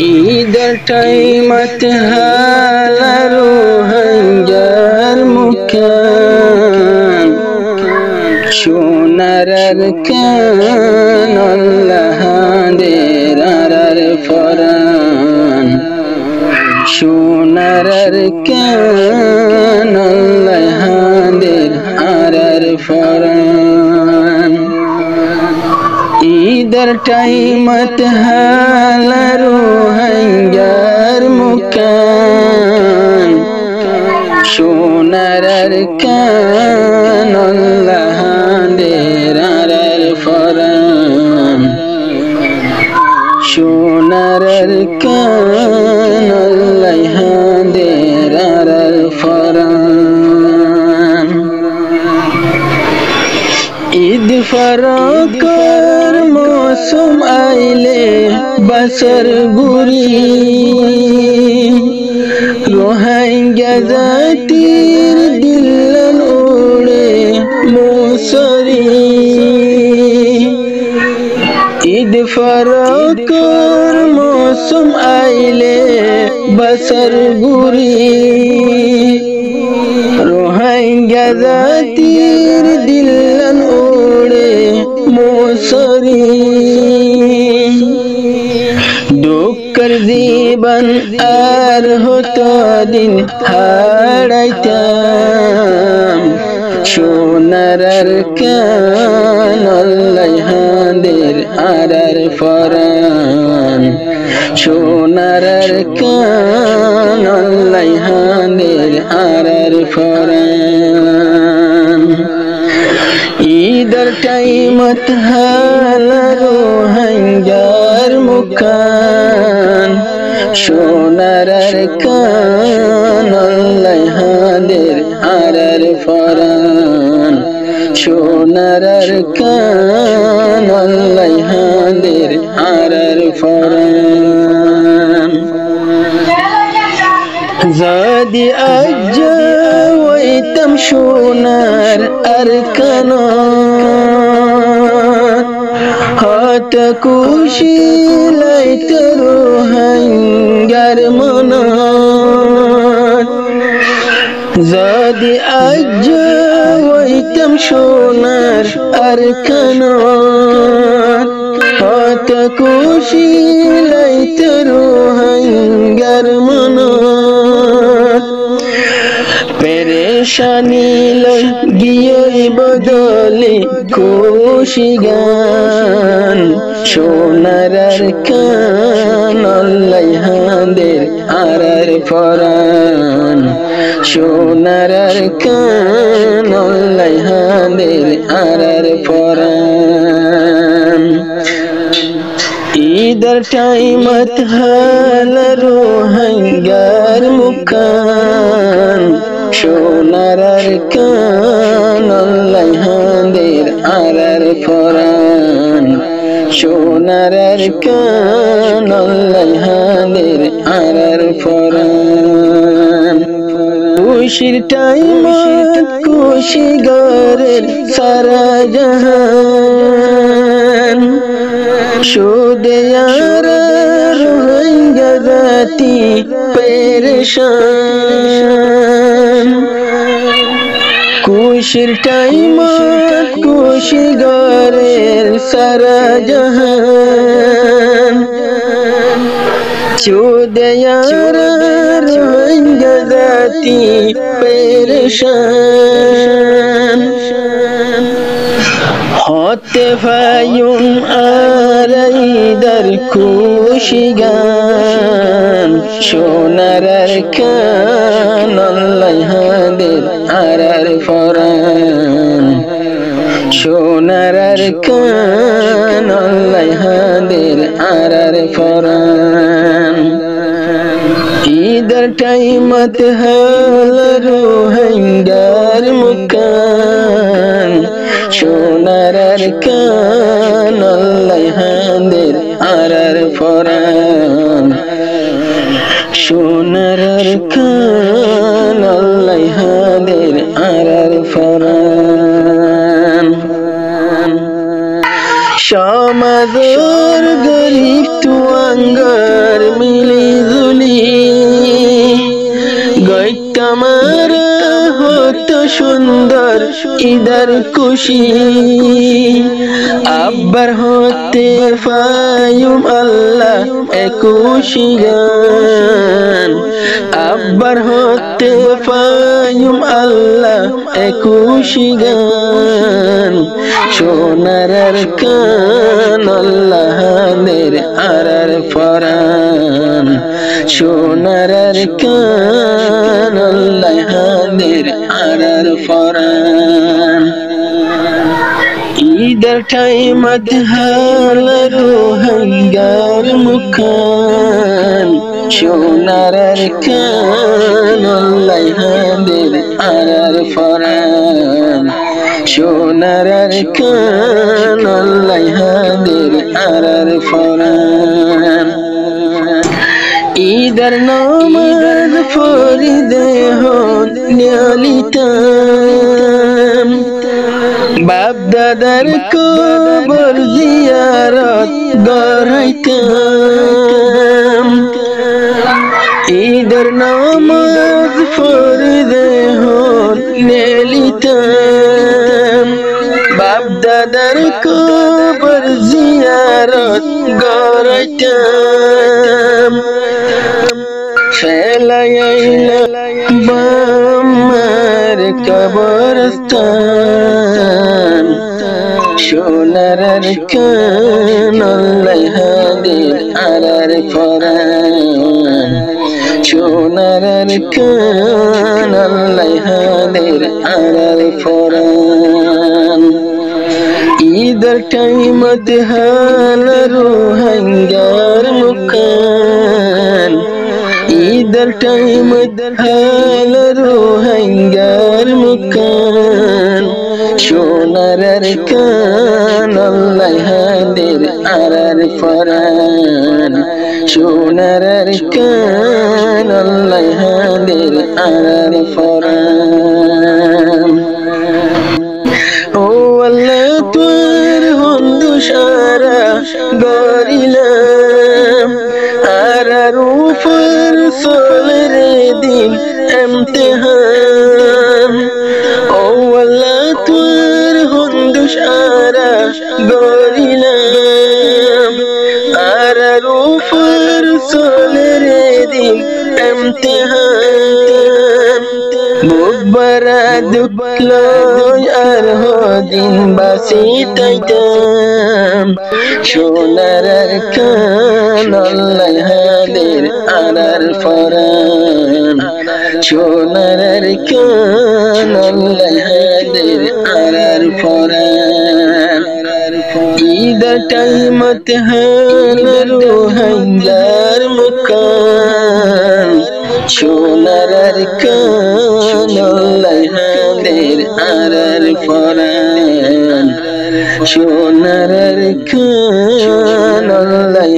ঈদের টাইমত হালারু হাঙ্গার মুখান সোনার কান আল্লাহ দের আর ফরান সোনার কান আল্লাহ দের আর ফরান ঈদের টাইমত হালারু হাঙ্গার মুখান সোনার কান আল্লাহ দের আর ফরান সোনার কান আল্লাহ দের আর ফরান ঈদ ফারকর মৌসুম আইলে বসর গুরি রোহিঙ্গা জাতির দিলন উড়ে মুসরি ঈদ ফারকর মৌসুম আইলে বসর গুরি রোহিঙ্গা জাতির দিলন উড়ে মুসরি দুঃখের জীবন আর হতো দিন হারাইতাম সোনার কান আল্লাহ দের আর ফরান সোনার কান আল্লাহ দের আর ফরান ঈদের টাইমত হালারু হাঙ্গার মুখান সোনার কান আল্লাহ দের আর ফরান সোনার কান আল্লাহ দের আর ফরান যদি আজ ওইতাম সোনার আর কান হাত খুশি লাইত রোহিঙ্গার মন যদি আজ ওইতাম সোনার আর কান হাত খুশি লাইত রোহিঙ্গার মন পেরেশানি লই গিয়ে বদলে খুশি গান সোনার কান আল্লাহ দের আর ফরান সোনার কান আল্লাহ দের আর ফরান ঈদের টাইমত হালারু হাঙ্গার মুখান সোনার কান আল্লাহ দের আর ফরান সোনার কান আল্লাহ দের আর ফরান খুশির টাইমত খুশি গরের সারা জাহান শুধে আর রোহিঙ্গা জাতি পেরেশান খুশির টাইমত খুশি গরের সারা জাহান শুধে আর রোহিঙ্গা জাতি পেরেশান হতে ফায়ুম আর ঈদের খুশি গান সোনার কান আল্লাহ দের আর ফরান সোনার কান আল্লাহ দের আর ফরান ঈদের টাইমত হালারু হাঙ্গার মুখান সোনার কান আল্লাহ হাঁদের আরার ফরান সোনার কান আল্লাহ হাঁদের আরার ফরান সমাদর গরিব তুয়াঙ্গার মিলি জুলি গইতামার হত সুন্দর ইদার খুশি আব্বার হতে ফায়ুম আল্লাহ একুশি গান আব্বার হতে ফায়ুম আল্লাহ একুশি গান সোনার কান আল্লাহ হাঁদের আরার ফরান সোনার কান আল্লাহ হাঁদের আরার ফরান ঈদের টাইমত হালার হাঙ্গার মুখান সোনার কান আল্লাহ হাঁদের আরার ফরান সোনার কান আল্লাহ হাঁদের আরার ফরান ঈদের নামাজ ফরিদে হন নিয়ালিতাম বাপ দাদার কবর জিয়ারত গড়াইতাম ঈদের নামাজ ফরিদে হন নিয়ালিতাম বাপ দাদার কবর জিয়ারত গড়াইতাম ফেলাইলা বামার কবরস্থান সোনার কান আল্লাহ হাঁদের আরার ফরান সোনার কান আল্লাহ হাঁদের আরার ফরান ঈদের টাইমত হালার হাঙ্গার মুখান ঈদের টাইমত হালার হাঙ্গার মুখান সোনার কান আল্লাহ হাঁদের আরার ফরান সোনার কান আল্লাহ হাঁদের আরার ফরান ও আল্লাহ তোর হন্দু সারা গরিলাম আরার উপর চলে দিন ইমতিহান ও আল্লাহ তোর হন্দু সারা গরিলাম আরার উপর চলে দিন ইমতিহান মুবারা দুঃখলো আর হদিন বাসিতাইতাম সোনার কান আল্লাহ হাঁদের আরার ফরান সোনার কান আল্লাহ হাঁদের আরার ফরান ঈদের টাইমত হালার হাঙ্গার মুখান সোনার কান আল্লাহ হাঁদের আরার ফরান সোনার কান আল্লাহ